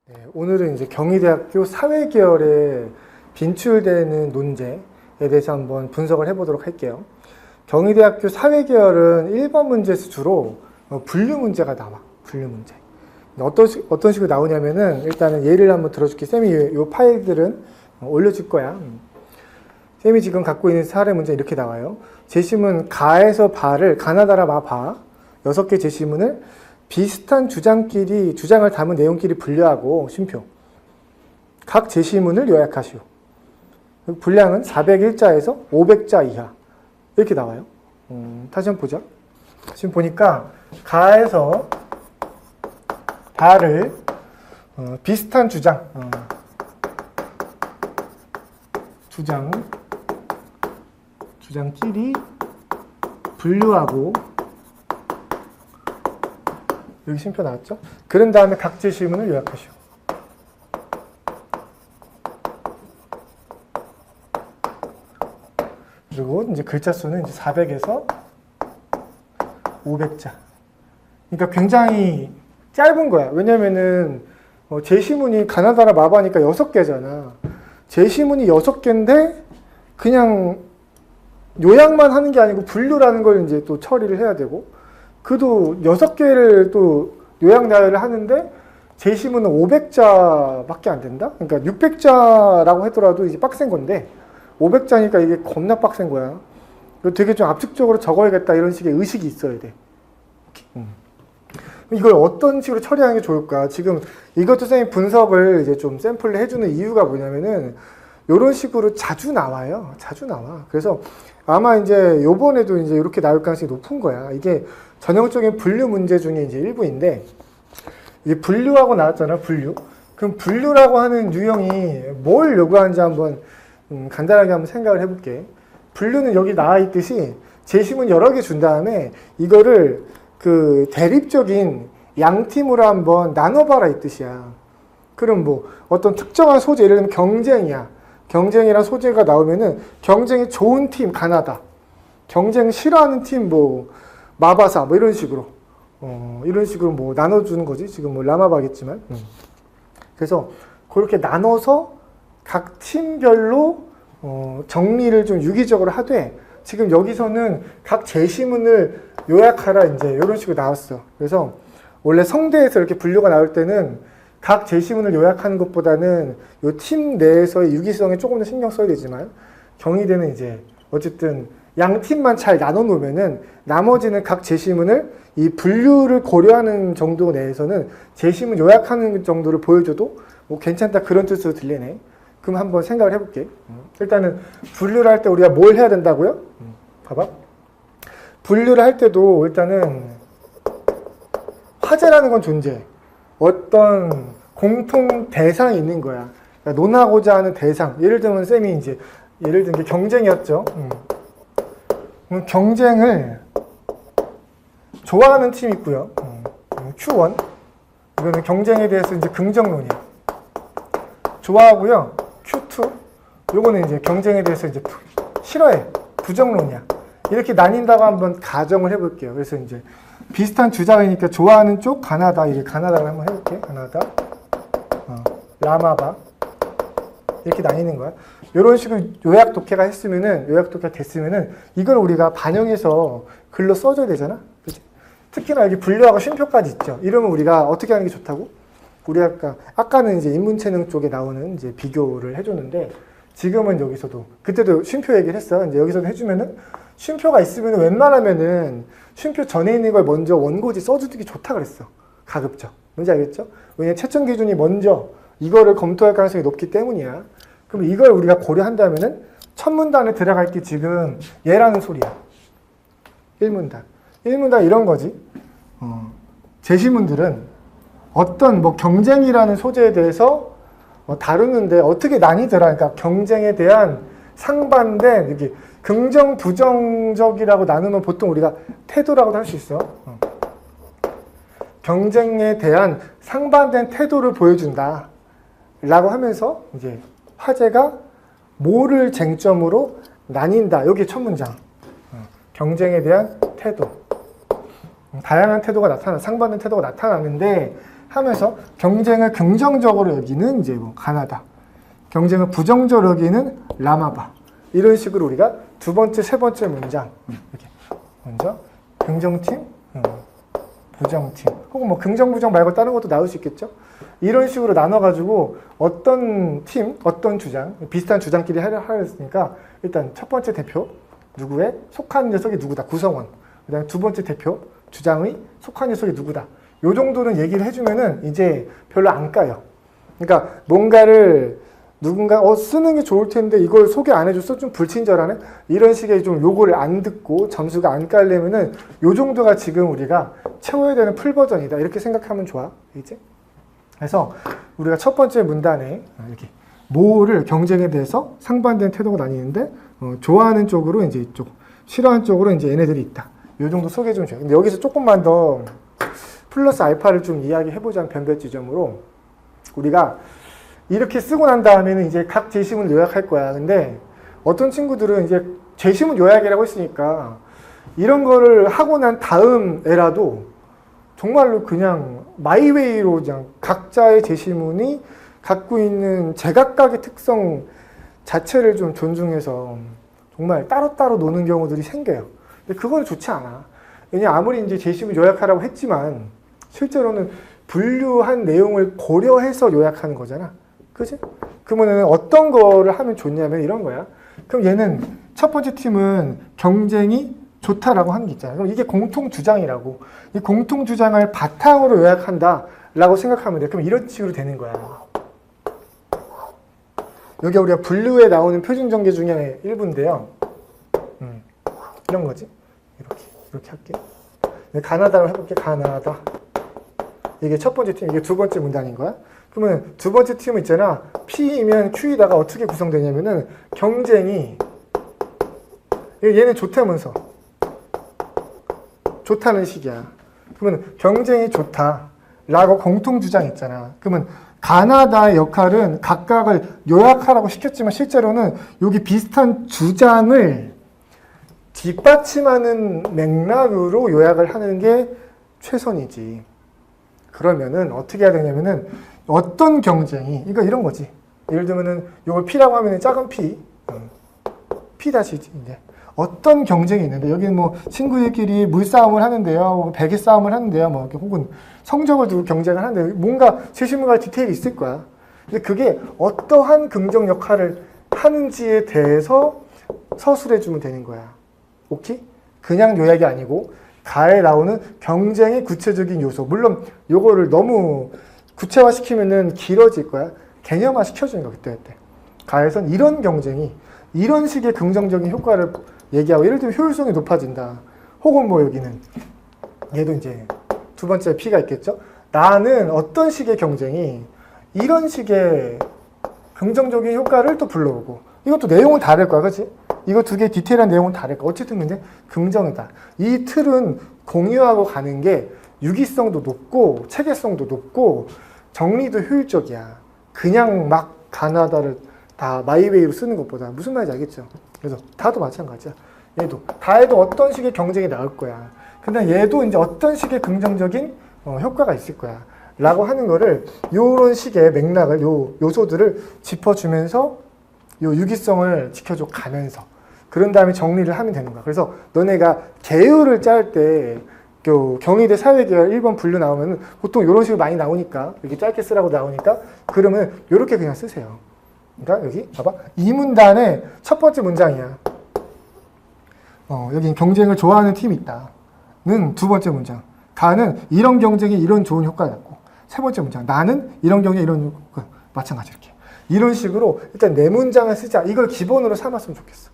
네, 오늘은 이제 경희대학교 사회계열에 빈출되는 논제에 대해서 한번 분석을 해보도록 할게요. 경희대학교 사회계열은 1번 문제에서 주로 분류 문제가 나와. 분류 문제. 어떤 식으로 나오냐면은 일단은 예를 한번 들어줄게. 쌤이 이 파일들은 올려줄 거야. 쌤이 지금 갖고 있는 사례 문제 이렇게 나와요. 제시문 가에서 바를 가나다라 마바 6개 제시문을 비슷한 주장을 담은 내용끼리 분류하고 쉼표. 각 제시문을 요약하시오. 분량은 401자에서 500자 이하. 이렇게 나와요. 다시 한번 보자. 지금 보니까 가에서 바를 비슷한 주장끼리 분류하고 여기 쉼표 나왔죠? 그런 다음에 각 제시문을 요약하시오. 그리고 이제 글자 수는 이제 400에서 500자. 그러니까 굉장히 짧은 거야. 왜냐면은 제시문이 가나다라 마바니까 6개잖아. 제시문이 6개인데 그냥 요약만 하는 게 아니고 분류라는 걸 이제 또 처리를 해야 되고, 그도 6개를 또 요약 나열을 하는데 제시문은 500자밖에 안 된다? 그러니까 600자라고 하더라도 이제 빡센 건데 500자니까 이게 겁나 빡센 거야. 되게 좀 압축적으로 적어야겠다 이런 식의 의식이 있어야 돼. 이걸 어떤 식으로 처리하는 게 좋을까? 지금 이것도 쌤이 분석을 이제 좀 샘플을 해주는 이유가 뭐냐면은 이런 식으로 자주 나와요. 자주 나와. 그래서 아마 이제 요번에도 이제 이렇게 나올 가능성이 높은 거야. 이게 전형적인 분류 문제 중에 이제 일부인데, 이게 분류하고 나왔잖아, 분류. 그럼 분류라고 하는 유형이 뭘 요구하는지 한번 간단하게 한번 생각을 해볼게. 분류는 여기 나와 있듯이 제시문 여러 개 준 다음에 이거를 그 대립적인 양팀으로 한번 나눠봐라 이 뜻이야. 그럼 뭐 어떤 특정한 소재, 예를 들면 경쟁이야. 경쟁이란 소재가 나오면은 경쟁이 좋은 팀 가나다, 경쟁 싫어하는 팀 뭐 마바사 뭐 이런 식으로 뭐 나눠주는 거지. 지금 뭐 라마바겠지만. 그래서 그렇게 나눠서 각 팀별로 정리를 좀 유기적으로 하되, 지금 여기서는 각 제시문을 요약하라 이제 이런 식으로 나왔어. 그래서 원래 성대에서 이렇게 분류가 나올 때는 각 제시문을 요약하는 것보다는 이 팀 내에서의 유기성에 조금 더 신경 써야 되지만, 경희대는 이제 어쨌든 양 팀만 잘 나눠 놓으면은 나머지는 각 제시문을 이 분류를 고려하는 정도 내에서는 제시문 요약하는 정도를 보여줘도 뭐 괜찮다 그런 뜻으로 들리네. 그럼 한번 생각을 해볼게. 일단은 분류를 할 때 우리가 뭘 해야 된다고요? 봐봐. 분류를 할 때도 일단은 화제라는 건 존재해. 어떤 공통 대상이 있는 거야. 그러니까 논하고자 하는 대상. 예를 들면 쌤이 이제 예를 든 게 경쟁이었죠. 경쟁을 좋아하는 팀이 있고요. Q1. 이거는 경쟁에 대해서 이제 긍정론이야. 좋아하고요. Q2. 요거는 이제 경쟁에 대해서 이제 싫어해. 부정론이야. 이렇게 나뉜다고 한번 가정을 해볼게요. 그래서 이제 비슷한 주장이니까 좋아하는 쪽 가나다, 이게 가나다를 한번 해볼게. 가나다, 라마바 이렇게 나뉘는 거야. 이런 식으로 요약 독해가 됐으면은 이걸 우리가 반영해서 글로 써줘야 되잖아. 그치? 특히나 여기 분류하고 쉼표까지 있죠. 이러면 우리가 어떻게 하는 게 좋다고? 우리 아까는 이제 인문체능 쪽에 나오는 이제 비교를 해줬는데, 지금은 여기서도 그때도 쉼표 얘기를 했어. 이제 여기서도 해주면은 쉼표가 있으면 웬만하면은 쉼표 전에 있는 걸 먼저 원고지 써주기 좋다 그랬어. 가급적. 뭔지 알겠죠? 왜냐면 채점 기준이 먼저 이거를 검토할 가능성이 높기 때문이야. 그럼 이걸 우리가 고려한다면은 첫 문단에 들어갈 게 지금 얘라는 소리야. 1문단. 1문단 이런 거지. 제시문들은 어떤 뭐 경쟁이라는 소재에 대해서 다루는데 어떻게 나뉘더라. 그러니까 경쟁에 대한 상반된, 이렇게 긍정, 부정적이라고 나누면 보통 우리가 태도라고도 할 수 있어. 경쟁에 대한 상반된 태도를 보여준다. 라고 하면서 이제 화제가 뭐를 쟁점으로 나뉜다. 여기 첫 문장. 경쟁에 대한 태도. 다양한 태도가 상반된 태도가 나타나는데, 하면서 경쟁을 긍정적으로 여기는 이제 뭐 가나다, 경쟁을 부정적으로 여기는 라마바. 이런 식으로 우리가 두 번째, 세 번째 문장 이렇게 먼저 긍정팀, 부정팀, 혹은 뭐 긍정, 부정 말고 다른 것도 나올 수 있겠죠. 이런 식으로 나눠가지고 어떤 팀, 어떤 주장, 비슷한 주장끼리 하려 했으니까 일단 첫 번째 대표, 누구의 속한 녀석이 누구다, 구성원. 그 다음에 두 번째 대표, 주장의 속한 녀석이 누구다. 요 정도는 얘기를 해주면은 이제 별로 안 까요. 그러니까 뭔가를 누군가 쓰는 게 좋을 텐데 이걸 소개 안 해줘서 좀 불친절하네? 이런 식의 좀 요거를 안 듣고 점수가 안 깔려면은 요 정도가 지금 우리가 채워야 되는 풀 버전이다. 이렇게 생각하면 좋아. 이제. 그래서 우리가 첫 번째 문단에 이렇게 뭐를 경쟁에 대해서 상반된 태도가 나뉘는데 좋아하는 쪽으로 이제 이쪽, 싫어하는 쪽으로 이제 얘네들이 있다. 요 정도 소개 좀 줘요. 근데 여기서 조금만 더 플러스 알파를 좀 이야기해보자는 변별 지점으로 우리가 이렇게 쓰고 난 다음에는 이제 각 제시문 요약할 거야. 근데 어떤 친구들은 이제 제시문 요약이라고 했으니까 이런 거를 하고 난 다음 에라도 정말로 그냥 마이웨이로 그냥 각자의 제시문이 갖고 있는 제각각의 특성 자체를 좀 존중해서 정말 따로따로 노는 경우들이 생겨요. 근데 그건 좋지 않아. 왜냐 아무리 이제 제시문 요약하라고 했지만 실제로는 분류한 내용을 고려해서 요약하는 거잖아. 그지? 그러면 어떤 거를 하면 좋냐면 이런 거야. 그럼 얘는 첫 번째 팀은 경쟁이 좋다라고 하는 게 있잖아. 그럼 이게 공통 주장이라고. 이 공통 주장을 바탕으로 요약한다라고 생각하면 돼. 그럼 이런 식으로 되는 거야. 여기 우리가 분류에 나오는 표준 전개 중에 일부인데요. 이런 거지. 이렇게 할게. 가나다로 해볼게. 가나다. 이게 첫 번째 팀, 이게 두 번째 문단인 거야. 그러면 두 번째 팀은 있잖아. P이면 Q이다가 어떻게 구성되냐면은 경쟁이 얘는 좋다면서 좋다는 식이야. 그러면 경쟁이 좋다라고 공통 주장 있잖아. 그러면 가나다의 역할은 각각을 요약하라고 시켰지만 실제로는 여기 비슷한 주장을 뒷받침하는 맥락으로 요약을 하는 게 최선이지. 그러면은 어떻게 해야 되냐면은 어떤 경쟁이, 그러니까 이런 거지. 예를 들면은 이걸 P라고 하면은 작은 P, P 다시지 이제. 어떤 경쟁이 있는데 여기는 뭐 친구들끼리 물싸움을 하는데요, 베개 싸움을 하는데요, 뭐 혹은 성적을 두고 경쟁을 하는데 뭔가 제시문과 디테일이 있을 거야. 근데 그게 어떠한 긍정 역할을 하는지에 대해서 서술해 주면 되는 거야. 오케이? 그냥 요약이 아니고 가에 나오는 경쟁의 구체적인 요소. 물론 요거를 너무 구체화시키면은 길어질 거야. 개념화 시켜주는 거야, 그때. 가에선 이런 경쟁이 이런 식의 긍정적인 효과를 얘기하고, 예를 들면 효율성이 높아진다. 혹은 뭐 여기는 얘도 이제 두 번째 P가 있겠죠. 나는 어떤 식의 경쟁이 이런 식의 긍정적인 효과를 또 불러오고, 이것도 내용은 다를 거야, 그렇지? 이거 두 개 디테일한 내용은 다를 거야. 어쨌든 근데 긍정이다. 이 틀은 공유하고 가는 게 유기성도 높고 체계성도 높고 정리도 효율적이야. 그냥 막 가나다를 다 마이웨이로 쓰는 것보다. 무슨 말인지 알겠죠? 그래서 다도 마찬가지야. 얘도 다에도 어떤 식의 경쟁이 나올 거야. 근데 얘도 이제 어떤 식의 긍정적인 효과가 있을 거야. 라고 하는 거를 요런 식의 맥락을, 요 요소들을 짚어주면서 요 유기성을 지켜줘 가면서 그런 다음에 정리를 하면 되는 거야. 그래서 너네가 계율을 짤 때 경희대 사회계열 1번 분류 나오면 보통 이런 식으로 많이 나오니까 이렇게 짧게 쓰라고 나오니까 그러면 이렇게 그냥 쓰세요. 그러니까 여기 봐봐. 이 문단의 첫 번째 문장이야. 여기 경쟁을 좋아하는 팀이 있다는 두 번째 문장. 가는 이런 경쟁이 이런 좋은 효과가 있고, 세 번째 문장. 나는 이런 경쟁이 이런 효과. 마찬가지 이렇게. 이런 식으로 일단 네 문장을 쓰자. 이걸 기본으로 삼았으면 좋겠어.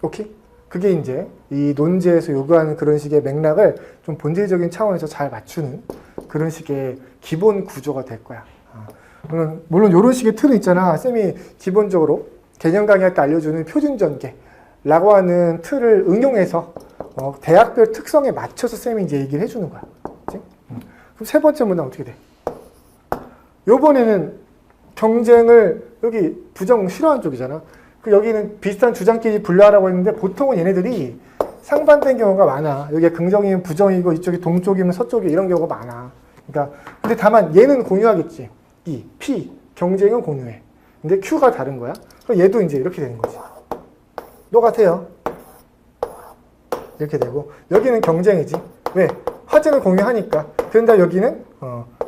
오케이? 그게 이제 이 논제에서 요구하는 그런 식의 맥락을 좀 본질적인 차원에서 잘 맞추는 그런 식의 기본 구조가 될 거야. 물론 이런 식의 틀은 있잖아. 쌤이 기본적으로 개념 강의할 때 알려주는 표준 전개라고 하는 틀을 응용해서 대학별 특성에 맞춰서 쌤이 이제 얘기를 해주는 거야. 그치? 그럼 세 번째 문장 어떻게 돼? 요번에는 경쟁을 여기 부정 싫어하는 쪽이잖아. 그 여기는 비슷한 주장끼리 분류하라고 했는데 보통은 얘네들이 상반된 경우가 많아. 여기가 긍정이면 부정이고 이쪽이 동쪽이면 서쪽이 이런 경우가 많아. 그러니까 근데 다만 얘는 공유하겠지. E, P 경쟁은 공유해. 근데 Q가 다른 거야. 그럼 얘도 이제 이렇게 되는 거지. 똑같아요. 이렇게 되고 여기는 경쟁이지. 왜? 화제는 공유하니까. 그런데 여기는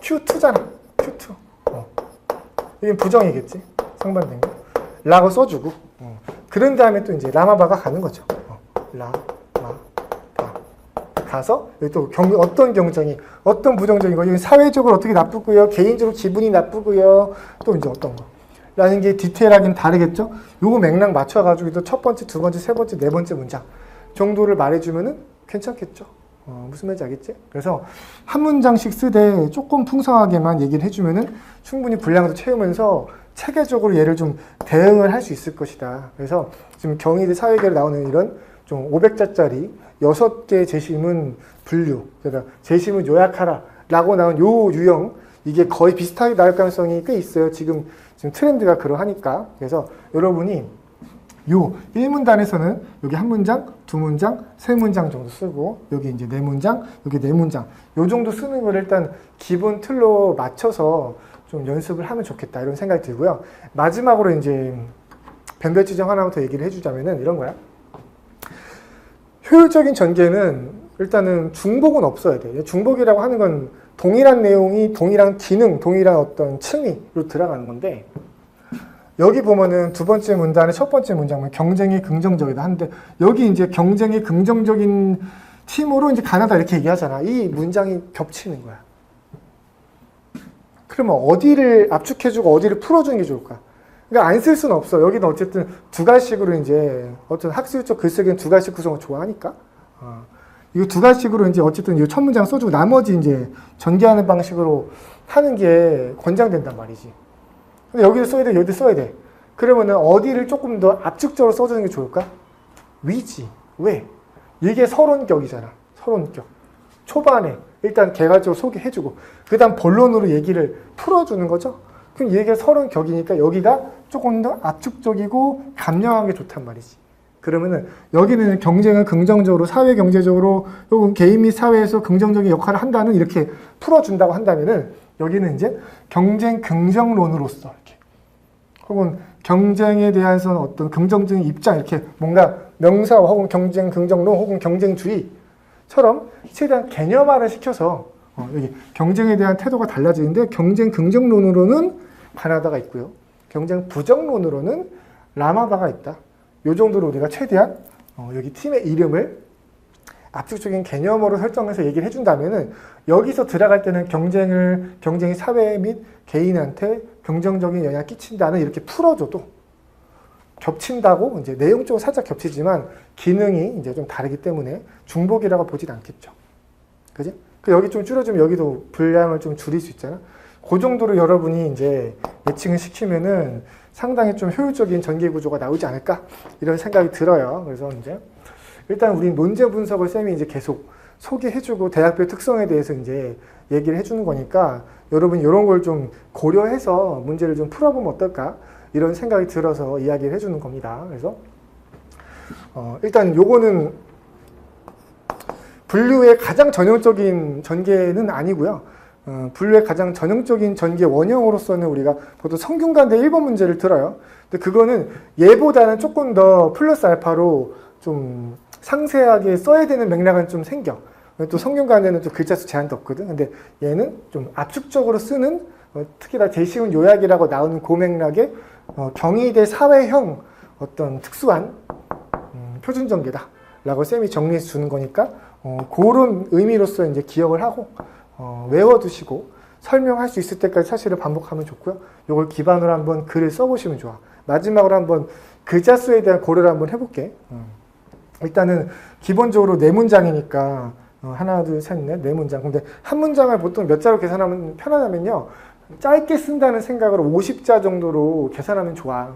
Q2잖아. Q2. 여기는 부정이겠지. 상반된 거. 라고 써주고. 그런 다음에 또 이제 라마바가 가는 거죠. 가서 여기 또 어떤 경쟁이 어떤 부정적인 거 여기 사회적으로 어떻게 나쁘고요. 개인적으로 기분이 나쁘고요. 또 이제 어떤 거. 라는 게 디테일하긴 다르겠죠. 요거 맥락 맞춰가지고 또 첫 번째, 두 번째, 세 번째, 네 번째 문장 정도를 말해주면은 괜찮겠죠. 무슨 말인지 알겠지? 그래서 한 문장씩 쓰되 조금 풍성하게만 얘기를 해주면은 충분히 분량도 채우면서 체계적으로 얘를 좀 대응을 할 수 있을 것이다. 그래서 지금 경희대 사회계로 나오는 이런 좀 500자짜리 6개 재심은 분류, 그러니까 재심은 요약하라 라고 나온 요 유형, 이게 거의 비슷하게 나올 가능성이 꽤 있어요. 지금 트렌드가 그러하니까. 그래서 여러분이 요 1문단에서는 여기 한 문장, 두 문장, 세 문장 정도 쓰고 여기 이제 네 문장, 여기 네 문장 요 정도 쓰는 걸 일단 기본 틀로 맞춰서 좀 연습을 하면 좋겠다 이런 생각이 들고요. 마지막으로 이제 변별 지정 하나만 더 얘기를 해주자면은 이런 거야. 효율적인 전개는 일단은 중복은 없어야 돼. 중복이라고 하는 건 동일한 내용이 동일한 기능, 동일한 어떤 층위로 들어가는 건데 여기 보면은 두 번째 문단의 첫 번째 문장은 경쟁이 긍정적이다 하는데 여기 이제 경쟁이 긍정적인 팀으로 이제 가나다 이렇게 얘기하잖아. 이 문장이 겹치는 거야. 그러면 어디를 압축해주고 어디를 풀어주는 게 좋을까? 그러니까 안 쓸 수는 없어. 여기는 어쨌든 두 가지식으로 이제 어떤 학술적 글쓰기는 두 가지식 구성을 좋아하니까. 이거 두 가지식으로 이제 어쨌든 이 첫 문장 써주고 나머지 이제 전개하는 방식으로 하는 게 권장된단 말이지. 근데 여기도 써야 돼, 여기도 써야 돼. 그러면은 어디를 조금 더 압축적으로 써주는 게 좋을까? 위지. 왜? 이게 서론격이잖아. 서론격. 초반에 일단 개괄적으로 소개해주고 그 다음 본론으로 얘기를 풀어주는 거죠. 그럼 얘기가 서론격이니까 여기가 조금 더 압축적이고 감명하기 좋단 말이지. 그러면은 여기는 경쟁은 긍정적으로 사회 경제적으로 혹은 개인 및 사회에서 긍정적인 역할을 한다는 이렇게 풀어준다고 한다면은 여기는 이제 경쟁 긍정론으로서 이렇게 혹은 경쟁에 대해서 어떤 긍정적인 입장 이렇게 뭔가 명사와 혹은 경쟁 긍정론 혹은 경쟁주의처럼 최대한 개념화를 시켜서 여기 경쟁에 대한 태도가 달라지는데 경쟁 긍정론으로는 가나다가 있고요. 경쟁 부정론으로는 라마바가 있다. 이 정도로 우리가 최대한 여기 팀의 이름을 압축적인 개념으로 설정해서 얘기를 해준다면은 여기서 들어갈 때는 경쟁이 사회 및 개인한테 긍정적인 영향을 끼친다는 이렇게 풀어줘도 겹친다고 이제 내용적으로 살짝 겹치지만 기능이 이제 좀 다르기 때문에 중복이라고 보진 않겠죠. 그지? 여기 좀 줄여주면 여기도 분량을 좀 줄일 수 있잖아. 그 정도로 여러분이 이제 매칭을 시키면은 상당히 좀 효율적인 전개 구조가 나오지 않을까 이런 생각이 들어요. 그래서 이제 일단 우리 논제 분석을 쌤이 이제 계속 소개해주고 대학별 특성에 대해서 이제 얘기를 해주는 거니까 여러분이 이런 걸 좀 고려해서 문제를 좀 풀어보면 어떨까 이런 생각이 들어서 이야기를 해주는 겁니다. 그래서 일단 요거는 분류의 가장 전형적인 전개는 아니고요. 분류의 가장 전형적인 전개 원형으로서는 우리가 보통 성균관대 1번 문제를 들어요. 근데 그거는 얘보다는 조금 더 플러스 알파로 좀 상세하게 써야 되는 맥락은 좀 생겨. 또 성균관대는 좀 글자 수 제한도 없거든. 근데 얘는 좀 압축적으로 쓰는 특히나 제시문 요약이라고 나오는 그 맥락에 경희대 사회형 어떤 특수한 표준 전개다 라고 쌤이 정리해서 주는 거니까 그런 의미로서 이제 기억을 하고 외워두시고 설명할 수 있을 때까지 사실을 반복하면 좋고요. 이걸 기반으로 한번 글을 써보시면 좋아. 마지막으로 한번 글자 수에 대한 고려를 한번 해볼게. 일단은 기본적으로 네 문장이니까 하나, 둘, 셋, 넷, 네 문장. 근데 한 문장을 보통 몇 자로 계산하면 편하냐면요. 짧게 쓴다는 생각으로 50자 정도로 계산하면 좋아.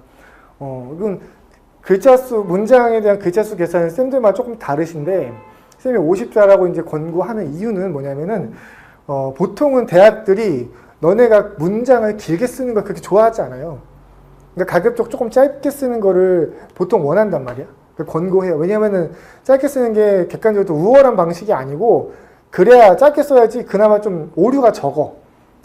이건 글자 수, 문장에 대한 글자 수 계산은 쌤들마다 조금 다르신데 쌤이 50자라고 이제 권고하는 이유는 뭐냐면은 보통은 대학들이 너네가 문장을 길게 쓰는 걸 그렇게 좋아하지 않아요. 그러니까 가급적 조금 짧게 쓰는 거를 보통 원한단 말이야. 권고해요. 왜냐면은 짧게 쓰는 게 객관적으로 우월한 방식이 아니고 그래야 짧게 써야지 그나마 좀 오류가 적어.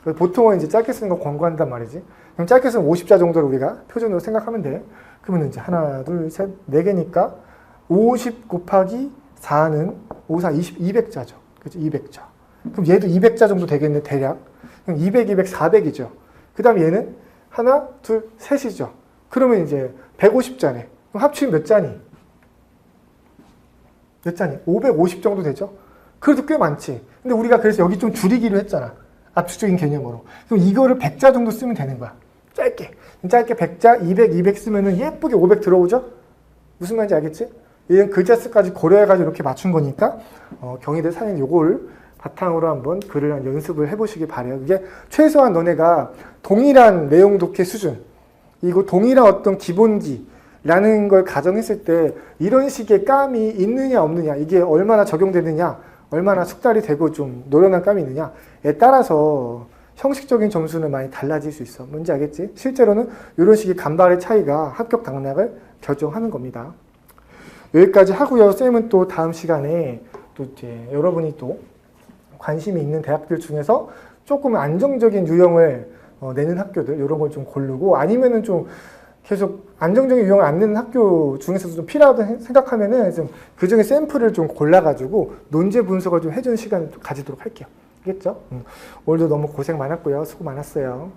보통은 이제 짧게 쓰는 거 권고한단 말이지. 그럼 짧게 쓰면 50자 정도를 우리가 표준으로 생각하면 돼. 그러면 이제 하나, 둘, 셋, 네 개니까 50 곱하기 4는 5, 4, 20, 200자죠. 그치? 200자. 그럼 얘도 200자 정도 되겠네, 대략. 그럼 200, 200, 400이죠. 그 다음에 얘는 하나, 둘, 셋이죠. 그러면 이제 150자네. 그럼 합치면 몇 자니? 몇 자니? 550 정도 되죠? 그래도 꽤 많지. 근데 우리가 그래서 여기 좀 줄이기로 했잖아. 압축적인 개념으로. 그럼 이거를 100자 정도 쓰면 되는 거야. 짧게. 짧게 100자, 200, 200 쓰면은 예쁘게 500 들어오죠? 무슨 말인지 알겠지? 얘는 글자 수까지 고려해가지고 이렇게 맞춘 거니까, 경희대 4년 요거를 바탕으로 한번 글을 한 연습을 해보시기 바래요. 이게 최소한 너네가 동일한 내용 독해 수준, 이거 동일한 어떤 기본기라는 걸 가정했을 때 이런 식의 감이 있느냐 없느냐, 이게 얼마나 적용되느냐, 얼마나 숙달이 되고 좀 노련한 감이 있느냐에 따라서 형식적인 점수는 많이 달라질 수 있어. 뭔지 알겠지? 실제로는 이런 식의 간발의 차이가 합격 당락을 결정하는 겁니다. 여기까지 하고요. 쌤은 또 다음 시간에 또 이제 여러분이 또 관심이 있는 대학들 중에서 조금 안정적인 유형을 내는 학교들, 이런 걸 좀 고르고, 아니면은 좀 계속 안정적인 유형을 안 내는 학교 중에서도 좀 필요하다고 생각하면은 좀 그 중에 샘플을 좀 골라가지고 논제 분석을 좀 해주는 시간을 좀 가지도록 할게요. 알겠죠? 오늘도 너무 고생 많았고요. 수고 많았어요.